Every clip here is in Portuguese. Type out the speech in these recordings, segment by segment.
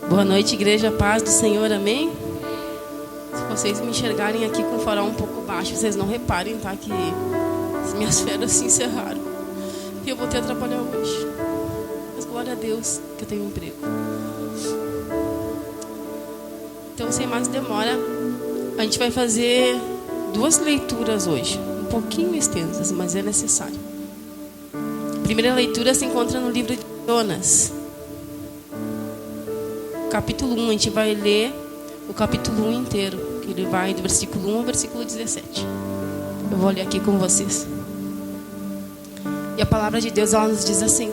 Boa noite, igreja, paz do Senhor, amém? Se vocês me enxergarem aqui com o farol um pouco baixo, vocês não reparem, tá? Que as minhas férias se encerraram e eu vou ter que atrapalhar hoje. Mas glória a Deus que eu tenho um emprego. Então, sem mais demora, a gente vai fazer 2 leituras hoje, um pouquinho extensas, mas é necessário. A primeira leitura se encontra no livro de Jonas. Capítulo 1, a gente vai ler o capítulo 1 inteiro, que ele vai do versículo 1 ao versículo 17. Eu vou ler aqui com vocês. E a palavra de Deus, ela nos diz assim: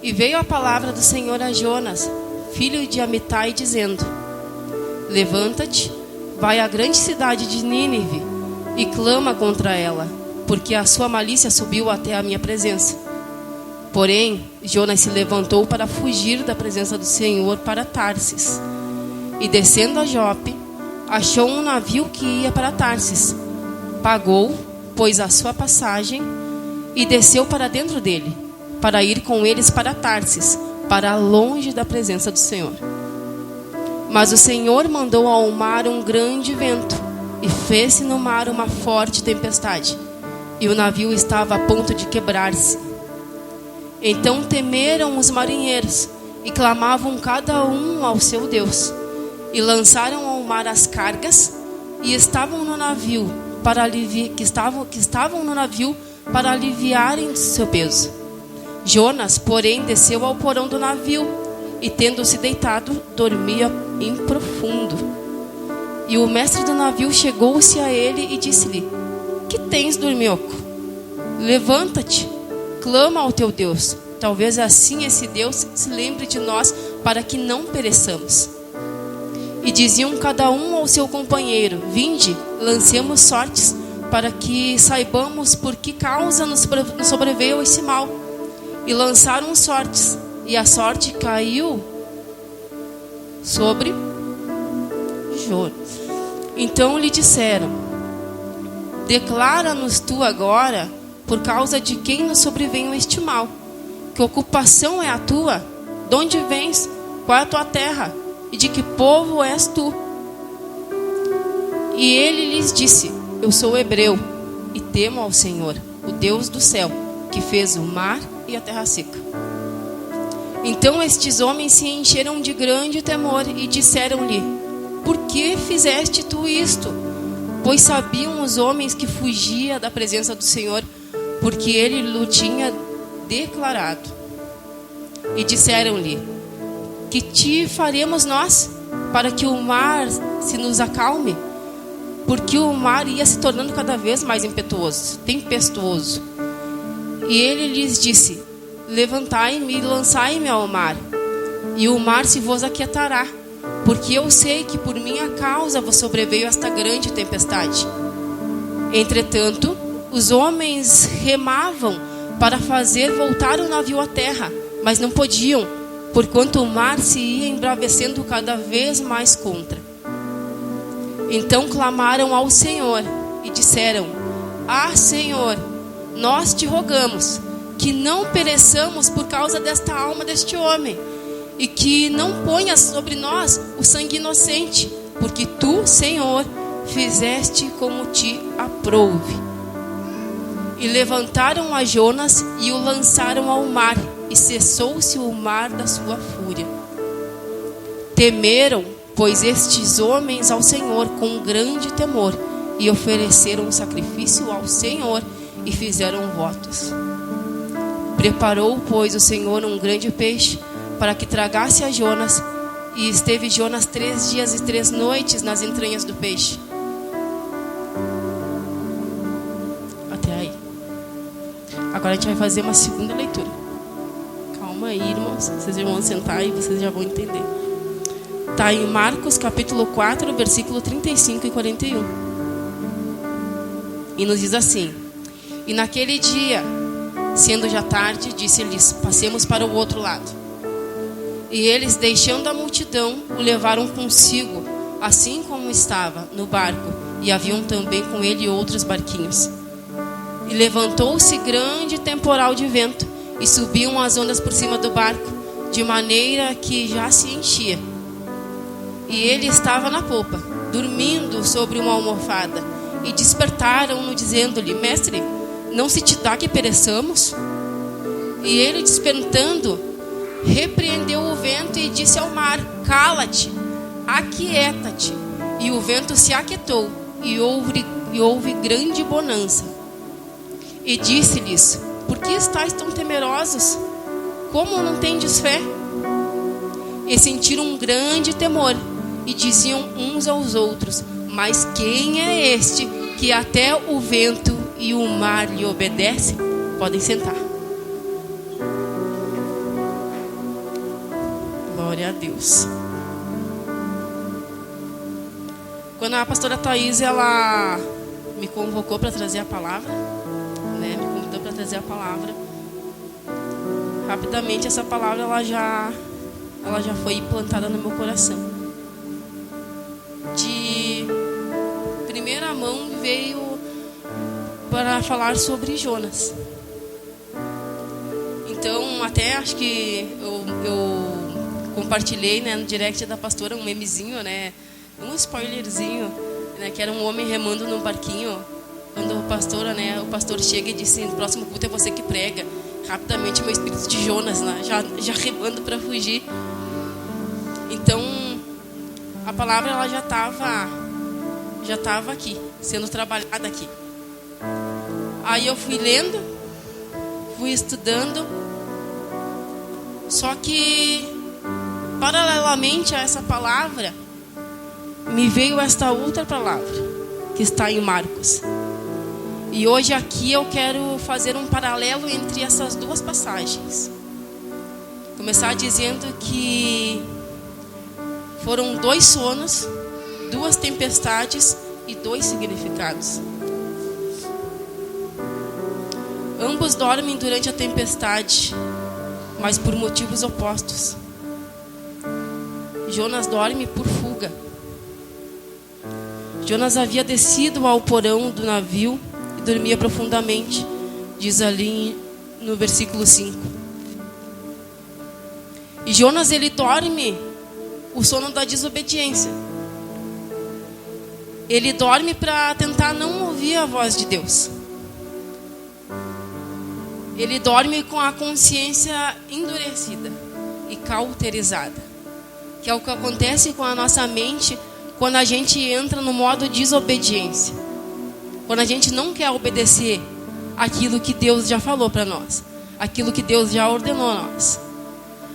E veio a palavra do Senhor a Jonas, filho de Amitai, dizendo: Levanta-te, vai à grande cidade de Nínive e clama contra ela, porque a sua malícia subiu até a minha presença. Porém, Jonas se levantou para fugir da presença do Senhor para Tarsis. E descendo a Jope, achou um navio que ia para Tarsis. Pagou, pois, a sua passagem e desceu para dentro dele, para ir com eles para Tarsis, para longe da presença do Senhor. Mas o Senhor mandou ao mar um grande vento, e fez-se no mar uma forte tempestade, e o navio estava a ponto de quebrar-se. Então temeram os marinheiros, e clamavam cada um ao seu Deus, e lançaram ao mar as cargas, e estavam no navio para aliviarem seu peso. Jonas, porém, desceu ao porão do navio, e tendo-se deitado, dormia em profundo. E o mestre do navio chegou-se a ele e disse-lhe: Que tens, dormioco? Levanta-te, clama ao teu Deus. Talvez assim esse Deus se lembre de nós, para que não pereçamos. E diziam cada um ao seu companheiro: Vinde, lancemos sortes, para que saibamos por que causa nos sobreveio esse mal. E lançaram sortes, e a sorte caiu sobre Jonas. Então lhe disseram: Declara-nos tu agora por causa de quem nos sobreveio este mal. Que ocupação é a tua? De onde vens? Qual é a tua terra? E de que povo és tu? E ele lhes disse: Eu sou hebreu e temo ao Senhor, o Deus do céu, que fez o mar e a terra seca. Então estes homens se encheram de grande temor e disseram-lhe: Por que fizeste tu isto? Pois sabiam os homens que fugia da presença do Senhor, porque ele lhe tinha declarado. E disseram-lhe: Que te faremos nós, para que o mar se nos acalme? Porque o mar ia se tornando cada vez mais tempestuoso. E ele lhes disse: Levantai-me e lançai-me ao mar, e o mar se vos aquietará, porque eu sei que por minha causa vos sobreveio esta grande tempestade. Entretanto, os homens remavam para fazer voltar o navio à terra, mas não podiam, porquanto o mar se ia embravecendo cada vez mais contra. Então clamaram ao Senhor e disseram: Ah, Senhor, nós te rogamos que não pereçamos por causa desta alma deste homem, e que não ponhas sobre nós o sangue inocente, porque tu, Senhor, fizeste como te aprouve. E levantaram a Jonas e o lançaram ao mar, e cessou-se o mar da sua fúria. Temeram, pois, estes homens ao Senhor com grande temor, e ofereceram um sacrifício ao Senhor e fizeram votos. Preparou, pois, o Senhor um grande peixe para que tragasse a Jonas, e esteve Jonas 3 dias e 3 noites nas entranhas do peixe. Até aí. Agora a gente vai fazer uma segunda leitura. Calma aí, irmãos. Vocês já vão sentar e vocês já vão entender. Está em Marcos capítulo 4, versículo 35 e 41. E nos diz assim: E naquele dia, sendo já tarde, disse-lhes: Passemos para o outro lado. E eles, deixando a multidão, o levaram consigo, assim como estava, no barco, e haviam também com ele outros barquinhos. E levantou-se grande temporal de vento, e subiam as ondas por cima do barco, de maneira que já se enchia. E ele estava na popa, dormindo sobre uma almofada. E despertaram-no, dizendo-lhe: Mestre, não se te dá que pereçamos? E ele, despertando, repreendeu o vento e disse ao mar: Cala-te, aquieta-te. E o vento se aquietou, e houve grande bonança. E disse-lhes: Por que estáis tão temerosos? Como não tendes fé? E sentiram um grande temor, e diziam uns aos outros: Mas quem é este que até o vento e o mar lhe obedecem? Podem sentar. Glória a Deus. Quando a pastora Thaís, ela me convocou para trazer a palavra, né? Me convidou para trazer a palavra. Rapidamente essa palavra ela já foi implantada no meu coração. De primeira mão veio para falar sobre Jonas. Então até acho que eu compartilhei, né, no direct da pastora um memezinho, né, um spoilerzinho, né, que era um homem remando num barquinho. Quando o pastor chega e diz assim: no próximo culto é você que prega. Rapidamente meu espírito de Jonas, né, já remando para fugir. Então a palavra ela já estava aqui, sendo trabalhada aqui. Aí eu fui lendo, fui estudando. Só que paralelamente a essa palavra me veio esta outra palavra que está em Marcos. E hoje aqui eu quero fazer um paralelo entre essas duas passagens. Começar dizendo que foram 2 sonos, 2 tempestades e 2 significados. Ambos dormem durante a tempestade, mas por motivos opostos. Jonas dorme por fuga. Jonas havia descido ao porão do navio e dormia profundamente, diz ali no versículo 5. E Jonas, ele dorme o sono da desobediência. Ele dorme para tentar não ouvir a voz de Deus. Ele dorme com a consciência endurecida e cauterizada, que é o que acontece com a nossa mente quando a gente entra no modo desobediência. Quando a gente não quer obedecer aquilo que Deus já falou para nós, aquilo que Deus já ordenou a nós.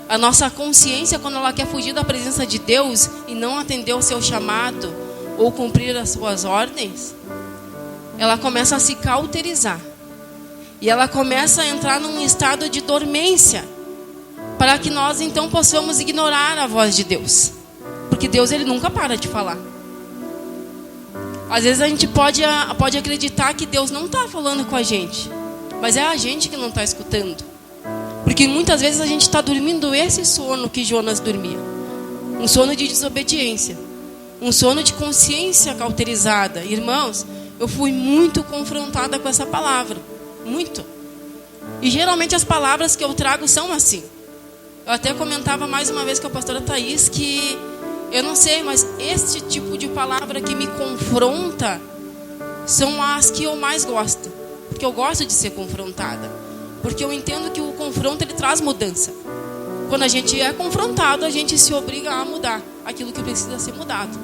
A nossa consciência, quando ela quer fugir da presença de Deus e não atender o seu chamado ou cumprir as suas ordens, ela começa a se cauterizar. E ela começa a entrar num estado de dormência, para que nós então possamos ignorar a voz de Deus. Porque Deus, ele nunca para de falar. Às vezes a gente pode acreditar que Deus não está falando com a gente, mas é a gente que não está escutando. Porque muitas vezes a gente está dormindo esse sono que Jonas dormia. Um sono de desobediência. Um sono de consciência cauterizada. Irmãos, eu fui muito confrontada com essa palavra. Muito. E geralmente as palavras que eu trago são assim. Eu até comentava mais uma vez com a pastora Thaís que eu não sei, mas este tipo de palavra que me confronta são as que eu mais gosto. Porque eu gosto de ser confrontada. Porque eu entendo que o confronto, ele traz mudança. Quando a gente é confrontado, a gente se obriga a mudar aquilo que precisa ser mudado.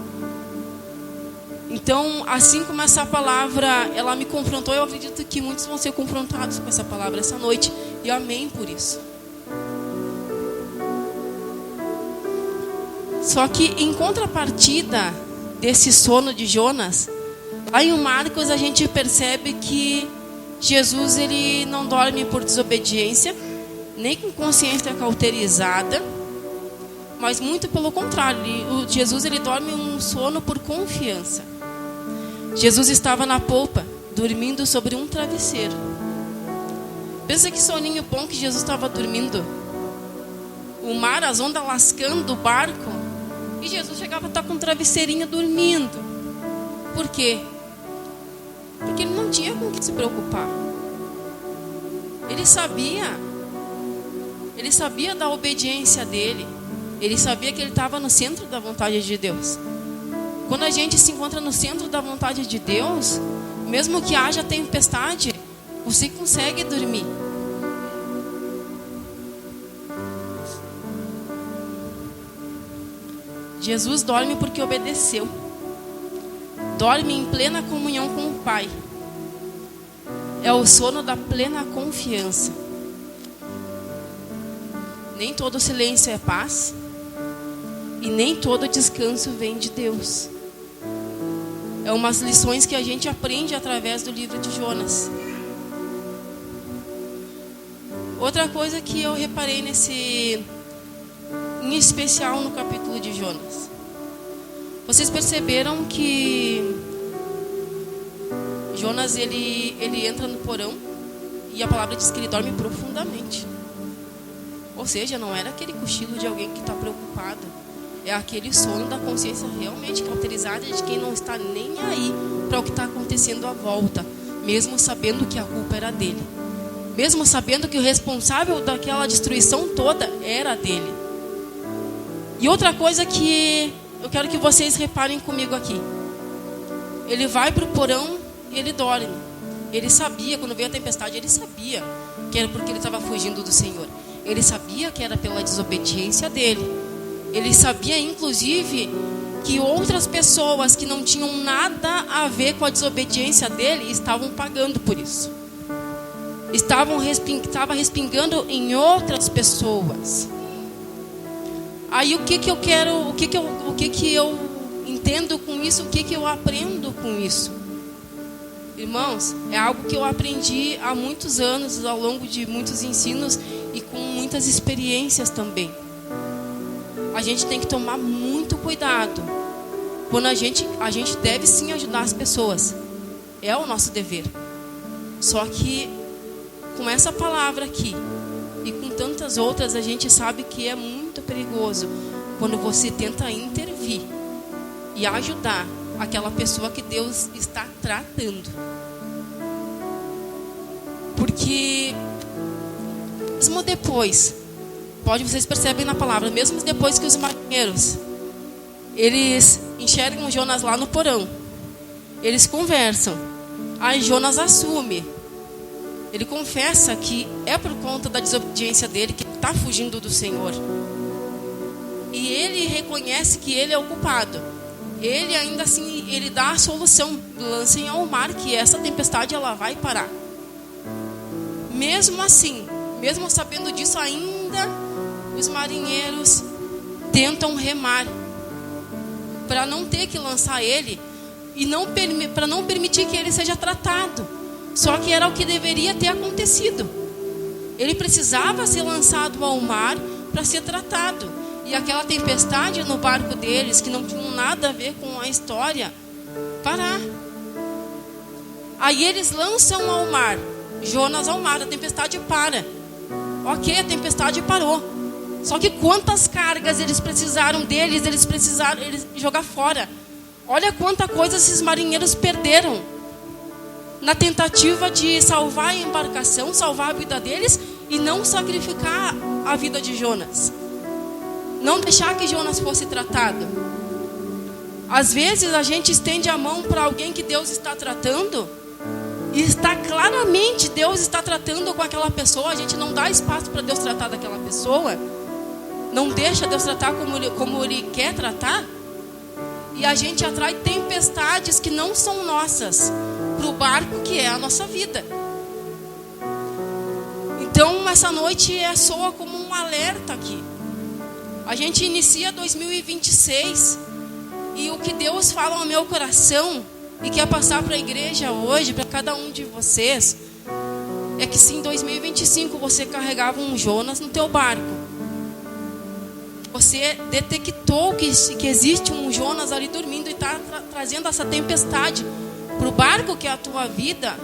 Então, assim como essa palavra, ela me confrontou, eu acredito que muitos vão ser confrontados com essa palavra essa noite. E amém por isso. Só que em contrapartida desse sono de Jonas, lá em Marcos a gente percebe que Jesus, ele não dorme por desobediência, nem com consciência cauterizada, mas muito pelo contrário, Jesus, ele dorme um sono por confiança. Jesus estava na polpa, dormindo sobre um travesseiro. Pensa que soninho bom que Jesus estava dormindo. O mar, as ondas lascando o barco, e Jesus chegava a estar com um travesseirinho dormindo. Por quê? Porque ele não tinha com o que se preocupar. Ele sabia Ele sabia da obediência dele. Ele sabia que ele estava no centro da vontade de Deus. Quando a gente se encontra no centro da vontade de Deus, mesmo que haja tempestade, você consegue dormir. Jesus dorme porque obedeceu. Dorme em plena comunhão com o Pai. É o sono da plena confiança. Nem todo silêncio é paz. E nem todo descanso vem de Deus. É umas lições que a gente aprende através do livro de Jonas. Outra coisa que eu reparei em especial no capítulo de Jonas. Vocês perceberam que Jonas ele entra no porão e a palavra diz que ele dorme profundamente. Ou seja, não era aquele cochilo de alguém que está preocupado. É aquele sono da consciência realmente cauterizada de quem não está nem aí para o que está acontecendo à volta, mesmo sabendo que a culpa era dele, mesmo sabendo que o responsável daquela destruição toda era dele. E outra coisa que eu quero que vocês reparem comigo aqui. Ele vai para o porão e ele dorme. Ele sabia, quando veio a tempestade, ele sabia que era porque ele estava fugindo do Senhor. Ele sabia que era pela desobediência dele. Ele sabia, inclusive, que outras pessoas que não tinham nada a ver com a desobediência dele estavam pagando por isso. Estava respingando em outras pessoas. Aí o que eu quero, o que eu entendo com isso, o que eu aprendo com isso? Irmãos, é algo que eu aprendi há muitos anos, ao longo de muitos ensinos e com muitas experiências também. A gente tem que tomar muito cuidado. Quando a gente deve sim ajudar as pessoas. É o nosso dever. Só que com essa palavra aqui e com tantas outras, a gente sabe que é muito perigoso quando você tenta intervir e ajudar aquela pessoa que Deus está tratando. Porque mesmo depois, vocês percebem na palavra, mesmo depois que os marinheiros eles enxergam Jonas lá no porão, eles conversam, aí Jonas assume, ele confessa que é por conta da desobediência dele que ele está fugindo do Senhor, e ele reconhece que ele é o culpado. Ele ainda assim, ele dá a solução: lancem ao mar que essa tempestade ela vai parar. Mesmo assim, mesmo sabendo disso, ainda os marinheiros tentam remar para não ter que lançar ele e para não permitir que ele seja tratado. Só que era o que deveria ter acontecido. Ele precisava ser lançado ao mar para ser tratado. E aquela tempestade no barco deles, que não tinha nada a ver com a história, parar. Aí eles lançam ao mar, Jonas ao mar, a tempestade para. Ok, a tempestade parou. Só que quantas cargas eles precisaram deles, eles jogar fora. Olha quanta coisa esses marinheiros perderam na tentativa de salvar a embarcação, salvar a vida deles e não sacrificar a vida de Jonas. Não deixar que Jonas fosse tratado. Às vezes a gente estende a mão para alguém que Deus está tratando e está claramente Deus está tratando com aquela pessoa. A gente não dá espaço para Deus tratar daquela pessoa. Não deixa Deus tratar como Ele quer tratar. E a gente atrai tempestades que não são nossas para o barco que é a nossa vida. Então essa noite soa como um alerta aqui. A gente inicia 2026 e o que Deus fala ao meu coração e quer passar para a igreja hoje, para cada um de vocês, é que se em 2025 você carregava um Jonas no teu barco, você detectou que existe um Jonas ali dormindo e está trazendo essa tempestade para o barco que é a tua vida,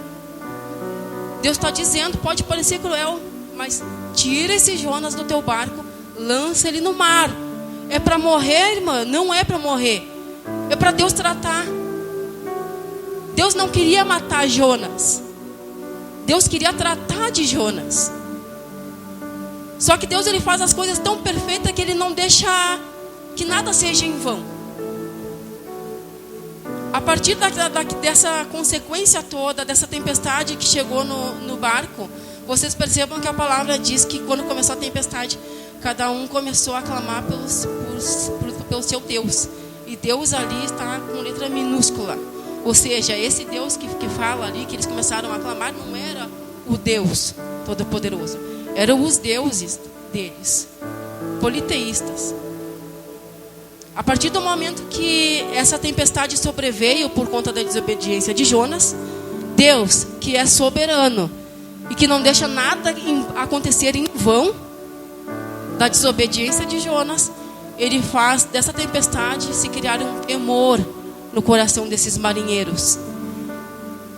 Deus está dizendo, pode parecer cruel, mas tira esse Jonas do teu barco, lança ele no mar. É para morrer, irmã? Não é para morrer. É para Deus tratar. Deus não queria matar Jonas. Deus queria tratar de Jonas. Só que Deus, ele faz as coisas tão perfeitas que ele não deixa que nada seja em vão. A partir dessa consequência toda, dessa tempestade que chegou no barco, vocês percebam que a palavra diz que quando começou a tempestade, cada um começou a clamar pelo seu Deus. E Deus ali está com letra minúscula. Ou seja, esse Deus que fala ali, que eles começaram a clamar, não era o Deus Todo-Poderoso. Eram os deuses deles, politeístas. A partir do momento que essa tempestade sobreveio por conta da desobediência de Jonas, Deus, que é soberano e que não deixa nada acontecer em vão, da desobediência de Jonas, ele faz dessa tempestade se criar um temor no coração desses marinheiros.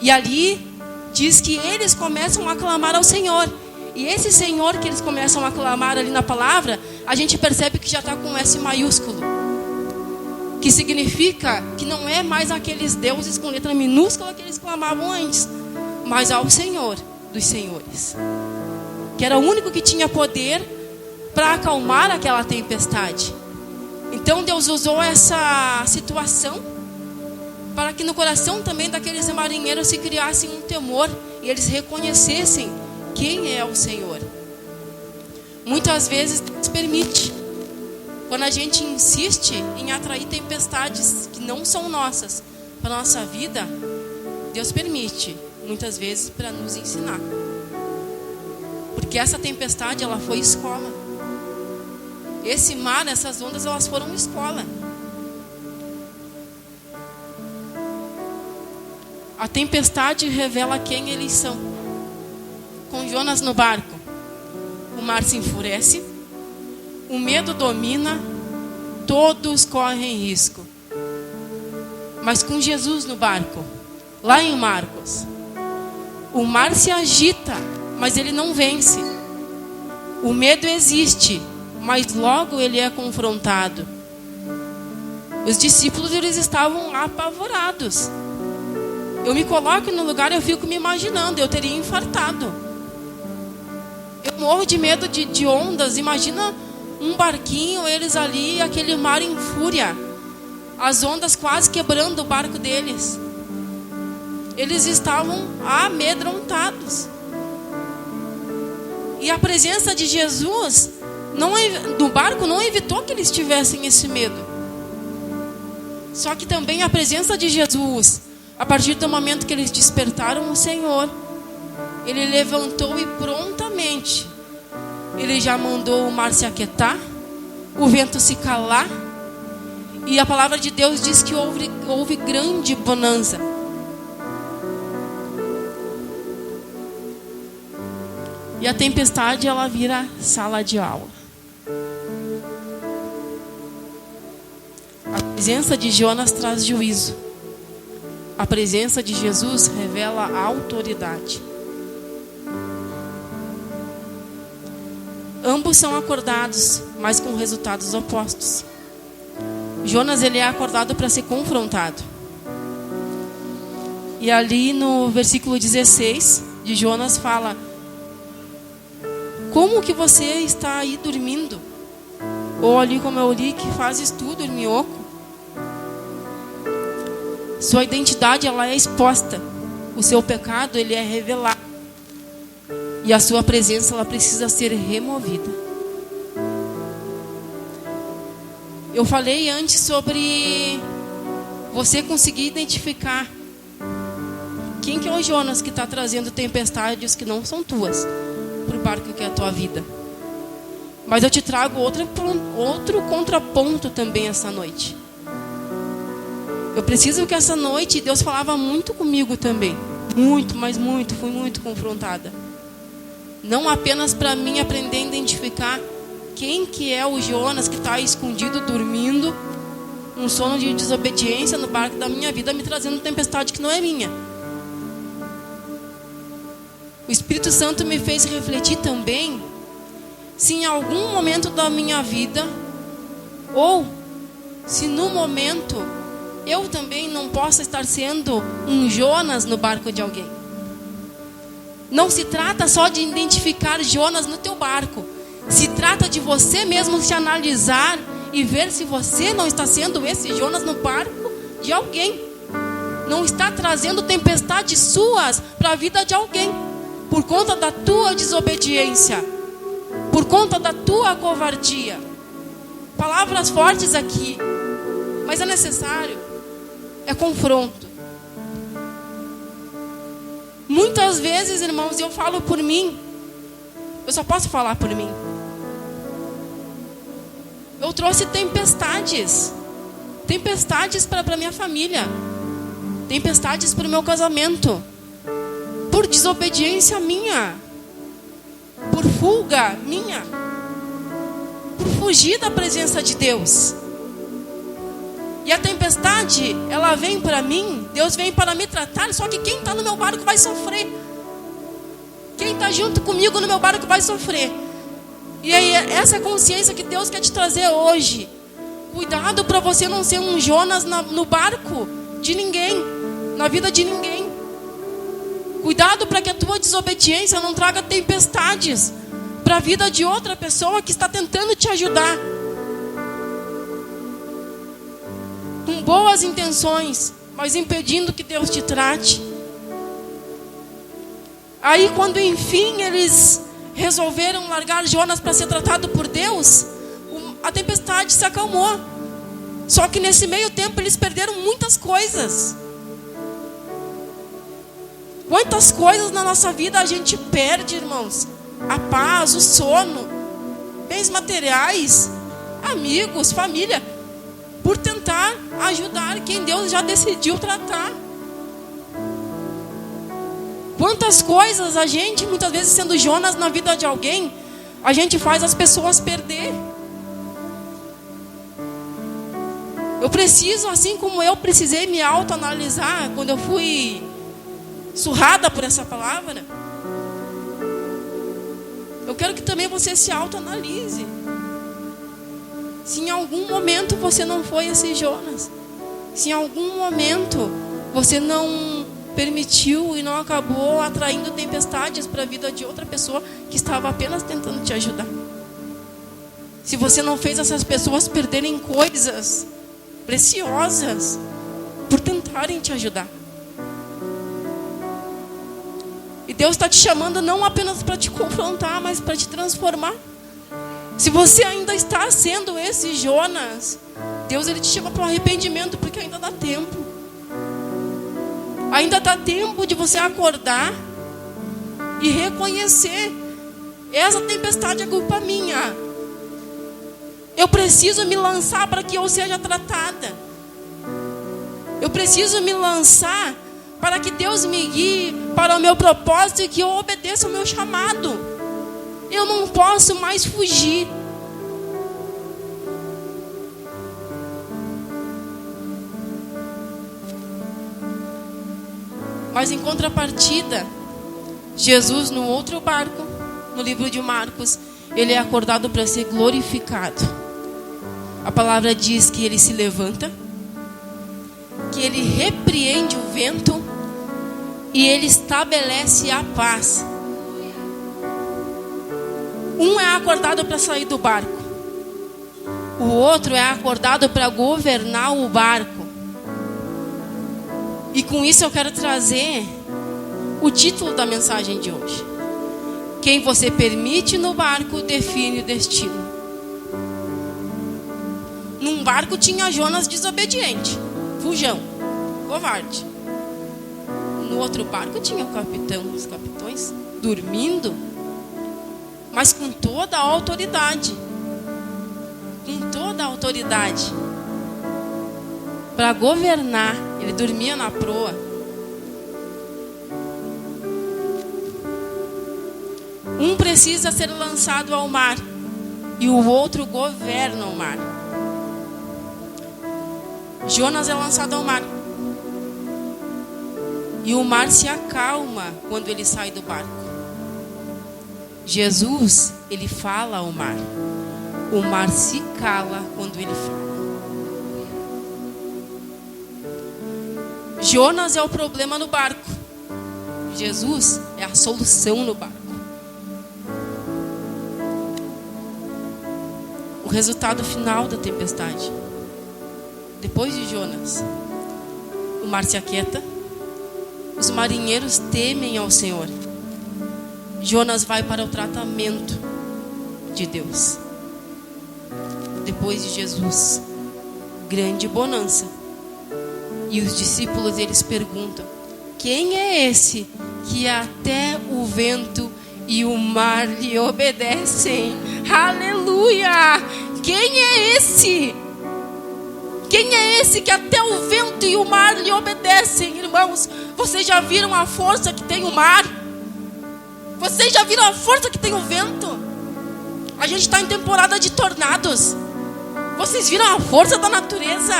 E ali diz que eles começam a clamar ao Senhor. E esse Senhor que eles começam a clamar ali na palavra, a gente percebe que já está com S maiúsculo, que significa que não é mais aqueles deuses com letra minúscula que eles clamavam antes, mas ao Senhor dos senhores, que era o único que tinha poder para acalmar aquela tempestade. Então Deus usou essa situação para que no coração também daqueles marinheiros se criasse um temor e eles reconhecessem quem é o Senhor. Muitas vezes Deus permite, quando a gente insiste em atrair tempestades que não são nossas para a nossa vida, Deus permite, muitas vezes para nos ensinar. Porque essa tempestade, ela foi escola. Esse mar, essas ondas, elas foram escola. A tempestade revela quem eles são. Com Jonas no barco, o mar se enfurece, o medo domina, todos correm risco. Mas com Jesus no barco, lá em Marcos, o mar se agita, mas ele não vence. O medo existe, mas logo ele é confrontado. Os discípulos, eles estavam apavorados. Eu me coloco no lugar, eu fico me imaginando, eu teria infartado. Eu morro de medo de ondas. Imagina um barquinho, eles ali, aquele mar em fúria, as ondas quase quebrando o barco deles. Eles estavam amedrontados. E a presença de Jesus no barco não evitou que eles tivessem esse medo. Só que também a presença de Jesus, a partir do momento que eles despertaram o Senhor, ele levantou e prontamente ele já mandou o mar se aquietar, o vento se calar. E a palavra de Deus diz que houve grande bonança. E a tempestade, ela vira sala de aula. A presença de Jonas traz juízo. A presença de Jesus revela a autoridade. Ambos são acordados, mas com resultados opostos. Jonas, ele é acordado para ser confrontado. E ali no versículo 16 de Jonas fala: como que você está aí dormindo? Ou ali como eu li, que fazes tu, dorminhoco? Sua identidade, ela é exposta. O seu pecado, ele é revelado. E a sua presença, ela precisa ser removida. Eu falei antes sobre você conseguir identificar quem que é o Jonas que está trazendo tempestades que não são tuas para o barco que é a tua vida. Mas eu te trago outro contraponto também essa noite. Eu preciso que essa noite, Deus falava muito comigo também. Muito, mas muito, fui muito confrontada. Não apenas para mim aprender a identificar quem que é o Jonas que está escondido, dormindo, um sono de desobediência no barco da minha vida, me trazendo tempestade que não é minha. O Espírito Santo me fez refletir também se em algum momento da minha vida, ou se no momento eu também não possa estar sendo um Jonas no barco de alguém. Não se trata só de identificar Jonas no teu barco. Se trata de você mesmo se analisar e ver se você não está sendo esse Jonas no barco de alguém. Não está trazendo tempestades suas para a vida de alguém. Por conta da tua desobediência. Por conta da tua covardia. Palavras fortes aqui. Mas é necessário. É confronto. Muitas vezes, irmãos, eu falo por mim. Eu só posso falar por mim. Eu trouxe tempestades. Tempestades para minha família. Tempestades para o meu casamento. Por desobediência minha. Por fuga minha. Por fugir da presença de Deus. E a tempestade, ela vem para mim. Deus vem para me tratar. Só que quem está no meu barco vai sofrer. Quem está junto comigo no meu barco vai sofrer. E aí, essa é a consciência que Deus quer te trazer hoje. Cuidado para você não ser um Jonas no barco de ninguém, na vida de ninguém. Cuidado para que a tua desobediência não traga tempestades para a vida de outra pessoa que está tentando te ajudar. Com boas intenções, mas impedindo que Deus te trate. Aí quando enfim eles resolveram largar Jonas para ser tratado por Deus, a tempestade se acalmou. Só que nesse meio tempo eles perderam muitas coisas. Quantas coisas na nossa vida a gente perde, irmãos? A paz, o sono, bens materiais, amigos, família, por tentar ajudar quem Deus já decidiu tratar. Quantas coisas a gente, muitas vezes sendo Jonas na vida de alguém, a gente faz as pessoas perder. Eu preciso, assim como eu precisei me autoanalisar quando eu fui surrada por essa palavra, eu quero que também você se autoanalise. Se em algum momento você não foi esse Jonas, se em algum momento você não permitiu e não acabou atraindo tempestades para a vida de outra pessoa que estava apenas tentando te ajudar. Se você não fez essas pessoas perderem coisas preciosas por tentarem te ajudar. E Deus está te chamando não apenas para te confrontar, mas para te transformar. Se você ainda está sendo esse Jonas, Deus ele te chama para o arrependimento, porque ainda dá tempo. Ainda dá tempo de você acordar e reconhecer: essa tempestade é culpa minha. Eu preciso me lançar para que eu seja tratada. Eu preciso me lançar para que Deus me guie para o meu propósito e que eu obedeça o meu chamado. Eu não posso mais fugir. Mas em contrapartida, Jesus no outro barco, no livro de Marcos, ele é acordado para ser glorificado. A palavra diz que ele se levanta, que ele repreende o vento e ele estabelece a paz. Um é acordado para sair do barco, o outro é acordado para governar o barco. E com isso eu quero trazer o título da mensagem de hoje. Quem você permite no barco define o destino. Num barco tinha Jonas desobediente, fujão, covarde. No outro barco tinha o capitão, os capitães dormindo, mas com toda a autoridade. Com toda a autoridade. Para governar, ele dormia na proa. Um precisa ser lançado ao mar e o outro governa o mar. Jonas é lançado ao mar e o mar se acalma quando ele sai do barco. Jesus, ele fala ao mar. O mar se cala quando ele fala. Jonas é o problema no barco. Jesus é a solução no barco. o resultado final da tempestade. Depois de Jonas, o mar se aquieta, os marinheiros temem ao Senhor. Jonas vai para o tratamento de Deus. Depois de Jesus, grande bonança. E os discípulos, eles perguntam: quem é esse que até o vento e o mar lhe obedecem? Aleluia! Quem é esse? Quem é esse que até o vento e o mar lhe obedecem? Irmãos, vocês já viram a força que tem o mar? Vocês já viram a força que tem o vento? A gente está em temporada de tornados. Vocês viram a força da natureza?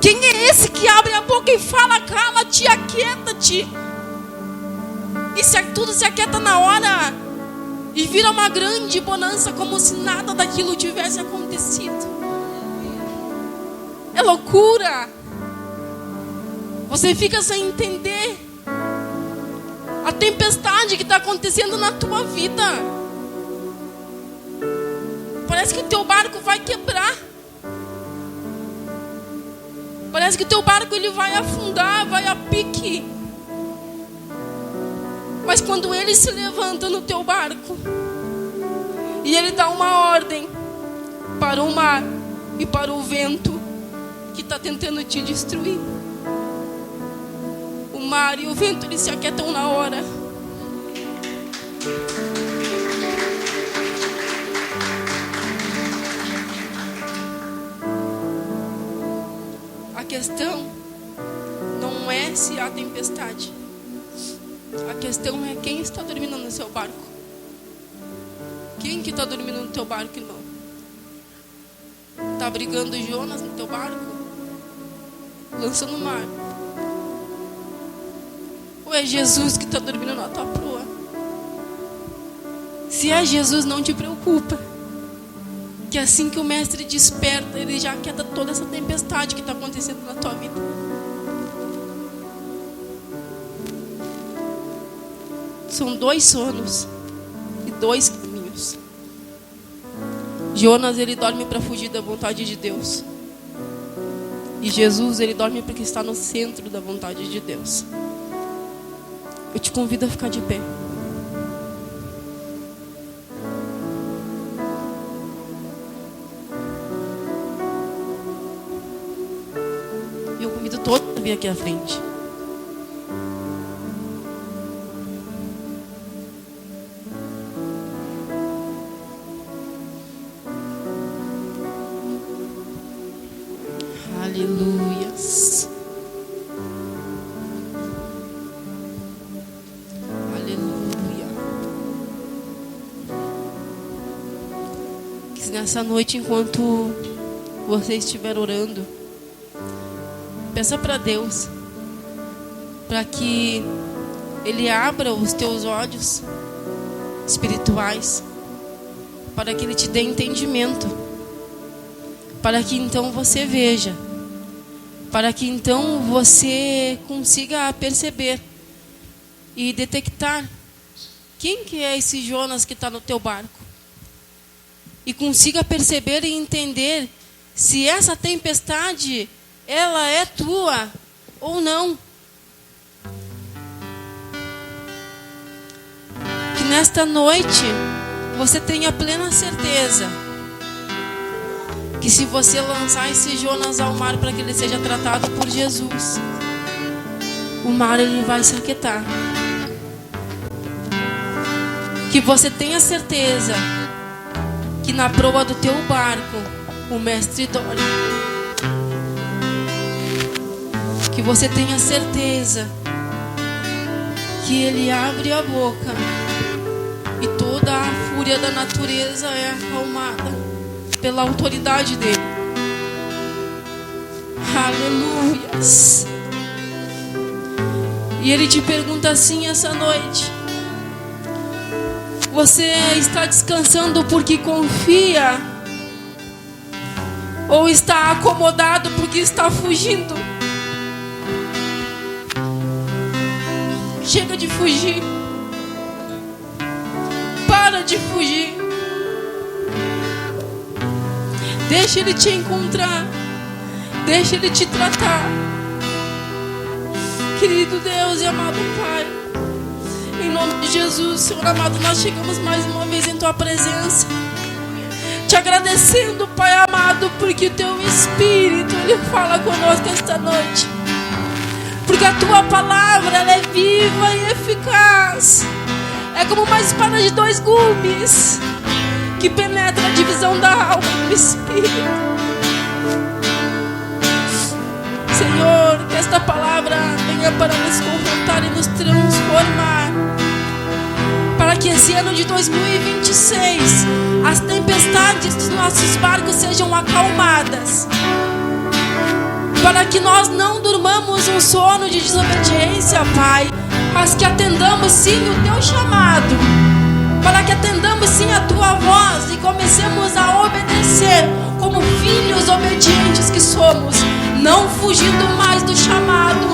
Quem é esse que abre a boca e fala: cala-te, aquieta-te? E tudo se aquieta na hora. E vira uma grande bonança, como se nada daquilo tivesse acontecido. É loucura. Você fica sem entender a tempestade que está acontecendo na tua vida. Parece que o teu barco vai quebrar. Parece que o teu barco ele vai afundar, vai a pique. Mas quando ele se levanta no teu barco e ele dá uma ordem para o mar e para o vento que está tentando te destruir, o mar e o vento eles se aquietam na hora. A questão não é se há tempestade. A questão é quem está dormindo no seu barco. Quem que está dormindo no teu barco, irmão? Está brigando Jonas no teu barco? Lançando no mar? Ou é Jesus que está dormindo na tua proa? Se é Jesus, não te preocupa, que assim que o mestre desperta, ele já aquieta toda essa tempestade que está acontecendo na tua vida. São 2 sonos e 2 caminhos. Jonas, ele dorme para fugir da vontade de Deus. E Jesus, ele dorme porque está no centro da vontade de Deus. Eu te convido a ficar de pé. Eu convido todos a vir aqui à frente. Aleluias. Aleluia. Que nessa noite, enquanto você estiver orando, peça para Deus, para que Ele abra os teus olhos espirituais, para que Ele te dê entendimento, para que então você veja, para que então você consiga perceber e detectar quem que é esse Jonas que está no teu barco, e consiga perceber e entender se essa tempestade ela é tua ou não. Que nesta noite você tenha plena certeza que se você lançar esse Jonas ao mar para que ele seja tratado por Jesus, o mar ele vai se aquietar. Que você tenha certeza que na proa do teu barco o mestre dorme. Que você tenha certeza que ele abre a boca e toda a fúria da natureza é acalmada pela autoridade dele. Aleluias. E ele te pergunta assim essa noite: você está descansando porque confia? Ou está acomodado porque está fugindo? Chega de fugir. Para de fugir. Deixa Ele te encontrar. Deixa Ele te tratar. Querido Deus e amado Pai, em nome de Jesus, Senhor amado, nós chegamos mais uma vez em Tua presença, te agradecendo, Pai amado, porque o Teu Espírito, Ele fala conosco esta noite. Porque a Tua palavra, ela é viva e eficaz. É como uma espada de 2 gumes, que penetra a divisão da alma e do Espírito. Senhor, que esta palavra venha para nos confrontar e nos transformar. Para que esse ano de 2026, as tempestades dos nossos barcos sejam acalmadas. Para que nós não durmamos um sono de desobediência, Pai, mas que atendamos sim o Teu chamado. Para que atendamos sim a Tua voz e comecemos a obedecer como filhos obedientes que somos. Não fugindo mais do chamado,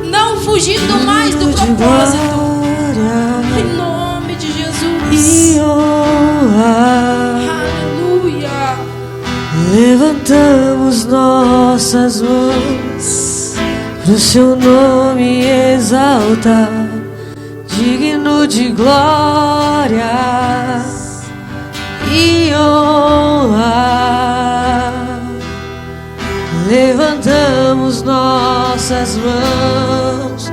não fugindo mais do propósito. Em nome de Jesus. Aleluia. Levantamos nossas mãos pro Seu nome exaltar, digno de glória e honra. Levantamos nossas mãos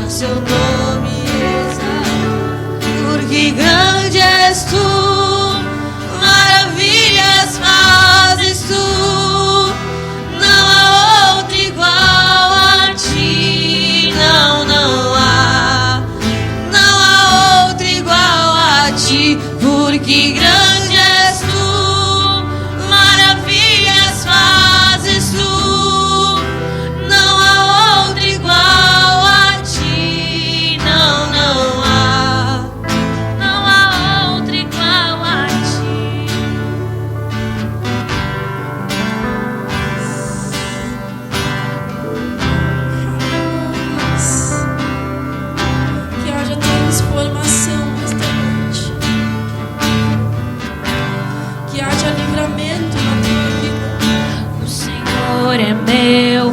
a Seu nome exaltar, porque grande és Tu, maravilhas fazes Tu, não há outro igual a Ti, não há outro igual a Ti, porque grande és Tu, maravilhas fazes Tu.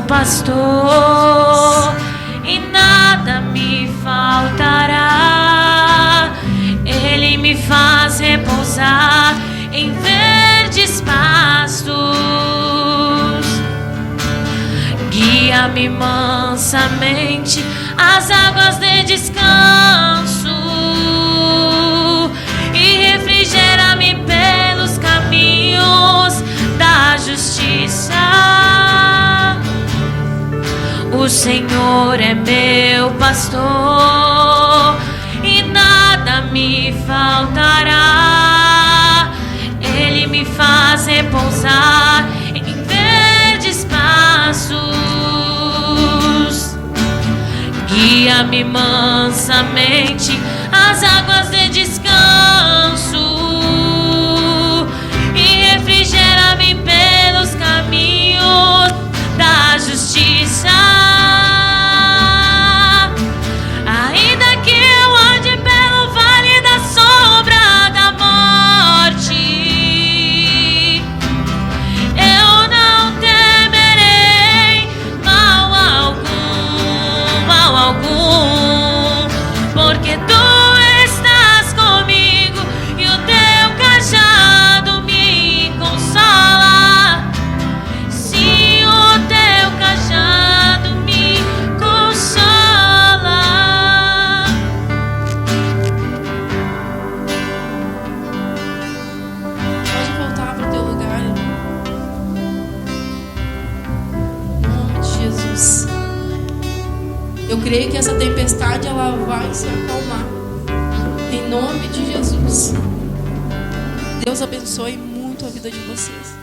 Pastor, e nada me faltará. Ele me faz repousar em verdes pastos, guia-me mansamente às águas de descanso e refrigera-me pelos caminhos da justiça. O Senhor é meu pastor e nada me faltará. Ele me faz repousar em verdes pastos, guia-me mansamente às águas de descanso e refrigera-me pelos caminhos da justiça. Ainda que eu ande pelo vale da sombra da morte, eu não temerei mal algum, porque Tu estás comigo e o Teu cajado me consola. Sim, o Teu cajado me consola. Pode voltar para o teu lugar. Em nome de Jesus. Eu creio que essa tempestade ela vai se acalmar. Em nome de Jesus. Deus abençoe muito a vida de vocês.